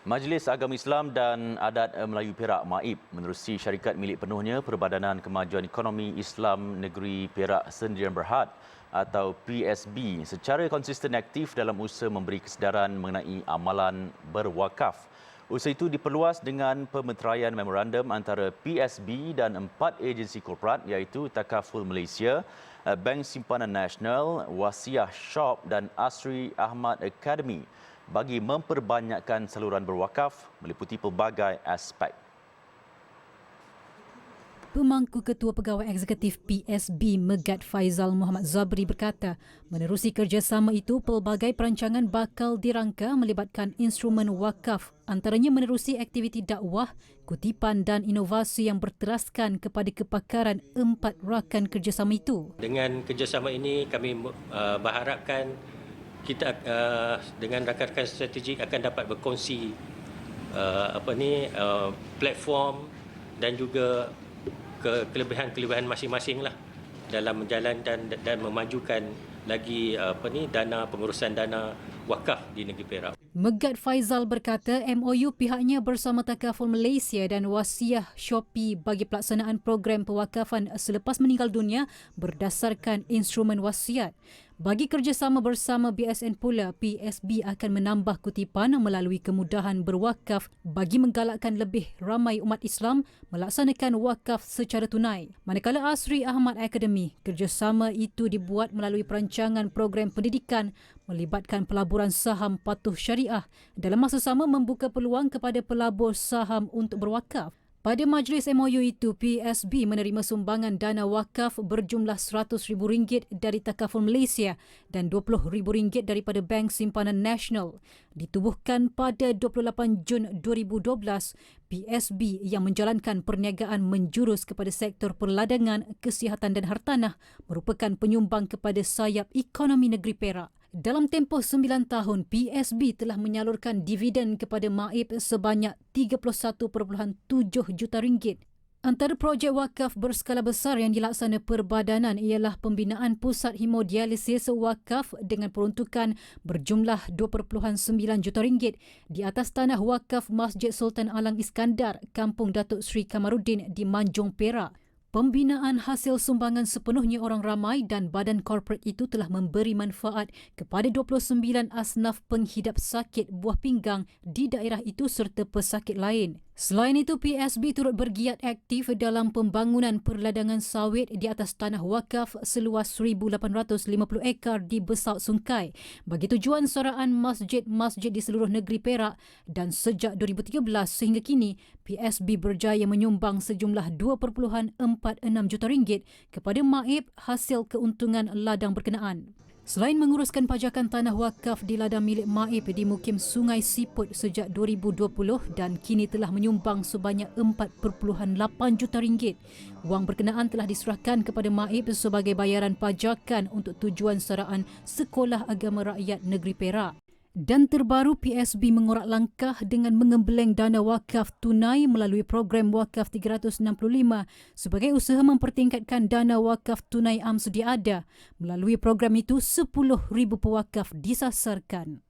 Majlis Agama Islam dan Adat Melayu Perak (MAIP) menerusi syarikat milik penuhnya Perbadanan Kemajuan Ekonomi Islam Negeri Perak Sendirian Berhad atau PSB secara konsisten aktif dalam usaha memberi kesedaran mengenai amalan berwakaf. Usaha itu diperluas dengan pemeteraian memorandum antara PSB dan 4 agensi korporat iaitu Takaful Malaysia, Bank Simpanan Nasional, Wasiah Shop dan Asri Ahmad Academy bagi memperbanyakkan saluran berwakaf meliputi pelbagai aspek. Pemangku Ketua Pegawai Eksekutif PSB Megat Faizal Muhammad Zabri berkata, menerusi kerjasama itu, pelbagai perancangan bakal dirangka melibatkan instrumen wakaf, antaranya menerusi aktiviti dakwah, kutipan dan inovasi yang berteraskan kepada kepakaran 4 rakan kerjasama itu. Dengan kerjasama ini kami berharapkan kita dengan rakan-rakan strategik akan dapat berkongsi platform dan juga kelebihan-kelebihan masing-masing lah dalam menjalankan dan memajukan lagi pengurusan dana wakaf di negeri Perak. Megat Faizal berkata MOU pihaknya bersama Takaful Malaysia dan Wasiah Shopee bagi pelaksanaan program pewakafan selepas meninggal dunia berdasarkan instrumen wasiat. Bagi kerjasama bersama BSN pula, PSB akan menambah kutipan melalui kemudahan berwakaf bagi menggalakkan lebih ramai umat Islam melaksanakan wakaf secara tunai. Manakala Asri Ahmad Academy, kerjasama itu dibuat melalui perancangan program pendidikan melibatkan pelaburan saham patuh syariah dalam masa sama membuka peluang kepada pelabur saham untuk berwakaf. Pada majlis MOU itu, PSB menerima sumbangan dana wakaf berjumlah RM100,000 dari Takaful Malaysia dan RM20,000 daripada Bank Simpanan Nasional. Ditubuhkan pada 28 Jun 2012, PSB yang menjalankan perniagaan menjurus kepada sektor perladangan, kesihatan dan hartanah merupakan penyumbang kepada sayap ekonomi negeri Perak. Dalam tempoh 9 tahun, PSB telah menyalurkan dividen kepada MAIP sebanyak RM31.7 juta. Antara projek wakaf berskala besar yang dilaksana Perbadanan ialah pembinaan pusat hemodialisis wakaf dengan peruntukan berjumlah RM2.9 juta di atas tanah wakaf Masjid Sultan Alang Iskandar, Kampung Datuk Seri Kamaruddin di Manjung, Perak. Pembinaan hasil sumbangan sepenuhnya orang ramai dan badan korporat itu telah memberi manfaat kepada 29 asnaf penghidap sakit buah pinggang di daerah itu serta pesakit lain. Selain itu, PSB turut bergiat aktif dalam pembangunan perladangan sawit di atas tanah wakaf seluas 1,850 ekar di Besaut Sungkai bagi tujuan soraan masjid-masjid di seluruh negeri Perak, dan sejak 2013 sehingga kini, PSB berjaya menyumbang sejumlah RM2.46 juta kepada MAIP hasil keuntungan ladang berkenaan. Selain menguruskan pajakan tanah wakaf di ladang milik MAIP di Mukim Sungai Siput sejak 2020 dan kini telah menyumbang sebanyak RM4.8 juta. Wang berkenaan telah diserahkan kepada MAIP sebagai bayaran pajakan untuk tujuan saraan Sekolah Agama Rakyat Negeri Perak. Dan terbaru, PSB mengorak langkah dengan mengembeleng dana wakaf tunai melalui program Wakaf 365 sebagai usaha mempertingkatkan dana wakaf tunai am sedia ada. Melalui program itu, 10,000 pewakaf disasarkan.